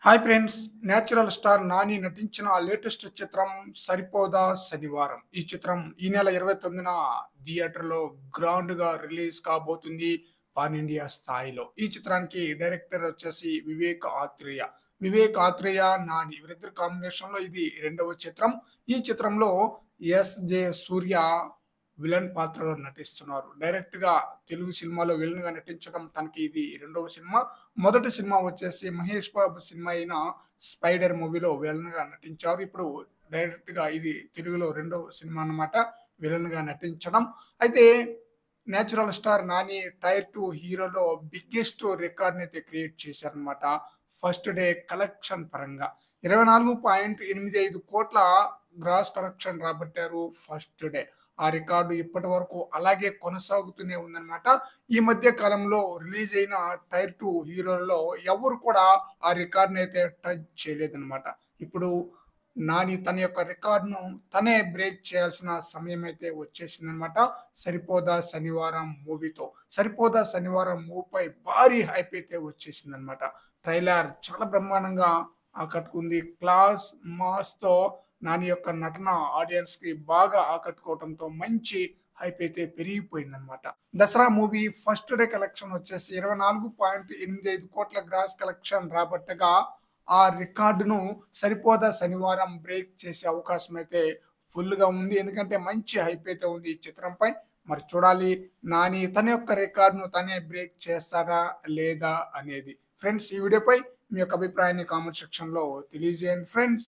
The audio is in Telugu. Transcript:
Hi friends! Natural star Nani నటించిన లేటెస్ట్ చిత్రం 'సరిపోదా శనివారం'. ఈ చిత్రం ఈ నెల 29న థియేటర్‌లో గ్రాండ్‌గా రిలీజ్ కాబోతుంది పాన్ ఇండియా స్థాయిలో. ఈ చిత్రానికి డైరెక్టర్ వచ్చేసి వివేక్ ఆత్రేయ. వివేక్ ఆత్రేయ, నాని వీరిద్దరి కాంబినేషన్‌లో ఇది రెండవ చిత్రం. ఈ చిత్రంలో ఎస్.జె. సూర్య విలన్ పాత్రలో నటిస్తున్నారు. డైరెక్ట్‌గా తెలుగు సినిమాలో విలన్‌గా నటించడం తనకి ఇది రెండవ సినిమా. మొదటి సినిమా వచ్చేసి మహేష్ బాబు సినిమా అయిన 'స్పైడర్' మూవీలో విలన్‌గా నటించారు. ఇప్పుడు డైరెక్ట్‌గా ఇది తెలుగులో రెండవ సినిమా అన్నమాట విలన్‌గా నటించడం. అయితే నేచురల్ స్టార్ నాని టైర్ 2 హీరోలో బిగ్గెస్ట్ రికార్డ్‌నైతే క్రియేట్ చేశారన్నమాట. ఫస్ట్ డే కలెక్షన్ పరంగా 24.85 కోట్ల గ్రాస్ కలెక్షన్ రాబట్టారు ఫస్ట్ డే. ఆ రికార్డు ఇప్పటివరకు అలాగే కొనసాగుతూనే ఉందన్నమాట. ఈ మధ్య కాలంలో రిలీజ్ అయిన టైర్ 2 హీరోల్లో ఎవరు కూడా ఆ రికార్డ్‌నైతే టచ్ చేయలేదన్నమాట. ఇప్పుడు నాని తన యొక్క రికార్డ్‌ను తనే బ్రేక్ చేయాల్సిన సమయం అయితే వచ్చేసిందన్నమాట. 'సరిపోదా శనివారం' మూవీతో. 'సరిపోదా శనివారం' మూవీపై భారీ హైప్ అయితే వచ్చేసిందన్నమాట. ట్రైలర్ చాలా బ్రహ్మాండంగా ఆకట్టుకుంది. క్లాస్, మాస్‌తో నాని యొక్క నటన ఆడియన్స్‌కి బాగా ఆకట్టుకోవడంతో మంచి హైప్ అయితే పెరిగిపోయిందన్నమాట. 'Dasara' movie first day collection వచ్చేసి 24.85 కోట్ల గ్రాస్ కలెక్షన్ రాబట్టగా, ఆ రికార్డును 'సరిపోదా శనివారం' బ్రేక్ చేసే అవకాశం అయితే ఫుల్‌గా ఉంది. ఎందుకంటే మంచి హైప్ అయితే ఉంది ఈ చిత్రంపై. మరి చూడాలి నాని తన యొక్క రికార్డ్‌ను తనే బ్రేక్ చేస్తాడా? లేదా? అనేది. ఫ్రెండ్స్, ఈ వీడియోపై మీ యొక్క అభిప్రాయాన్ని కామెంట్ సెక్షన్‌లో తెలియజేయండి ఫ్రెండ్స్.